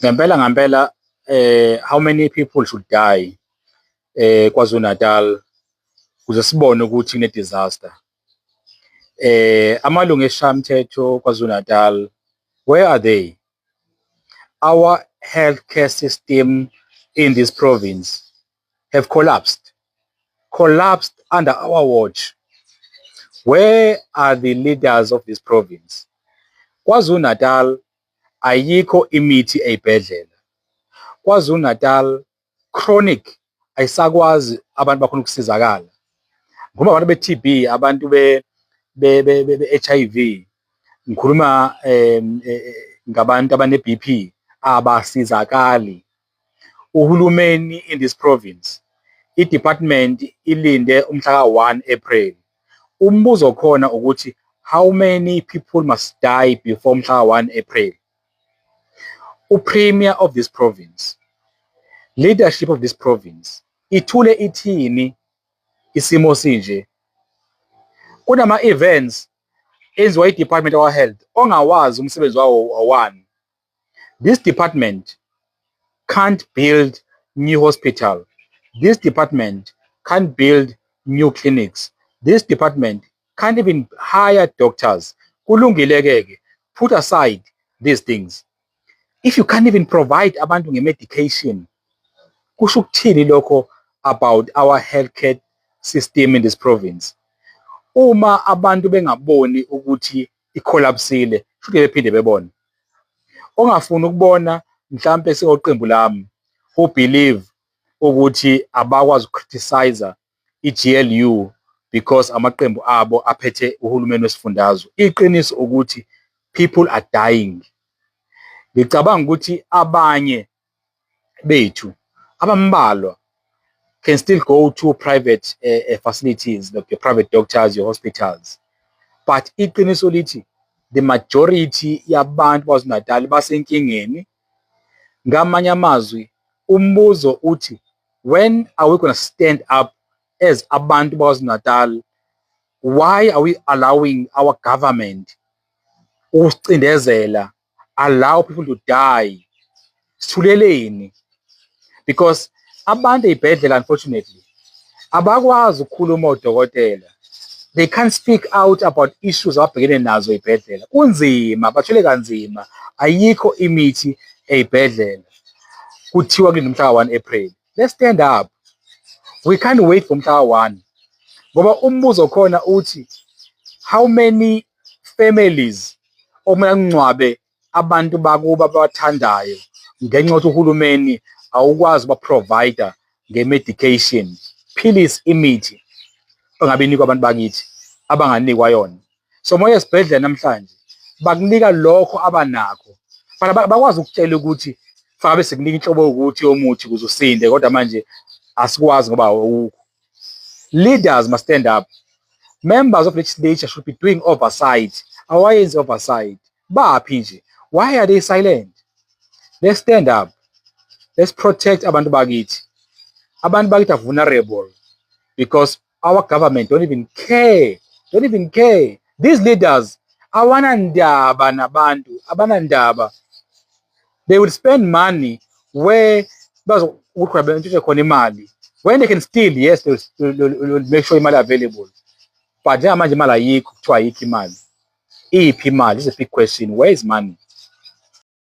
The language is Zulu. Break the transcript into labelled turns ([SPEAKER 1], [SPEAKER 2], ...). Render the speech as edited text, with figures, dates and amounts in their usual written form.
[SPEAKER 1] Ngempela how many people should die KwaZulu Natal kuze sibone ukuthi kune disaster? Amalungu esishayamthetho KwaZulu Natal, where are they? Our healthcare system in this province have collapsed under our watch. Where are the leaders of this province? KwaZulu Natal ayikho imithi ey'bhedlela. KwaZulu Natal chronic ayisakwazi abantu bakhona ukusizakala. Ngoba abantu be-TB, abantu be-HIV, ngikhuluma ngabantu abane-BP abasizakali. Uhulumeni in this province, i-department ilinde umhla ka-1 April. Umbuzo khona ukuthi how many people must die before umhla ka-1 April? Premier of this province, leadership of this province, ithule ithini isimo sinje? Kunama-events enziwa i-Department of Health ongawazi umsebenzi wawo one. This department can't build new hospital. This department can't build new clinics. This department can't even hire doctors. Kulungile-ke, put aside these things. If you can't even provide abantu nge-medication, kusho ukuthini lokho about our healthcare system in this province? Uma abantu bengaboni ukuthi i-collapsile, futhi bephinde bebone. Ongafuni ukubona mhlampe singoqembu lami who believe ukuthi abakwazi ukukriticize i-GLU because amaqembu abo aphethe uhulumeni wesifundazwe. Iqiniso ukuthi people are dying. Ngicabanga ukuthi abanye bethu abambalwa can still go to private facilities, like your private doctors, your hospitals. But iqiniso lithi the majority yabantu KwaZulu Natal basenkingeni. Ngamanye amazwi, umbuzo uthi, when are we going to stand up as abantu KwaZulu Natal? Why are we allowing our government ukusicindezela, allow people to die? Sithuleleni. Because abantu ey'bhedlela, unfortunately, abakwazi ukukhuluma odokotela. They can't speak out about issues ababhekene nazo ey'bhedlela. Kunzima, bathwele kanzima. Ayikho imithi ey'bhedlela. Kuthiwa kulinde umhla ka-1 April. Let's stand up. We can't wait for umhla ka-1. Ngoba umbuzo khona uthi, how many families okumele kungcwabe abantu bakuba abathandayo ngenxa yokuthi uhulumeni awukwazi ukuba-provider nge-medication, philisi, imithi ongabe inikwa abantu bakithi abanganikwa yona. So moya esibhedlela namhlanje bakunika lokho abanakho. Bakwazi ukutshela ukuthi fangabe sikunika inhlobo ukuthi yomuthi ukuze usinde, kodwa manje asikwazi ngoba awukho. Leaders must stand up. Members of legislature should be doing oversight. Awayenzi oversight. Baphi nje? Why are they silent? Let's stand up. Let's protect abantu bakithi. Abantu bakithi are vulnerable because our government don't even care. Don't even care. These leaders awanandaba nabantu, abanandaba. They will spend money where khona imali. When they can steal, yes, they will make sure imali available. But njengamanje imali ayikho, kuthiwa ayikho imali. Iphi imali? This is a big question. Where is money?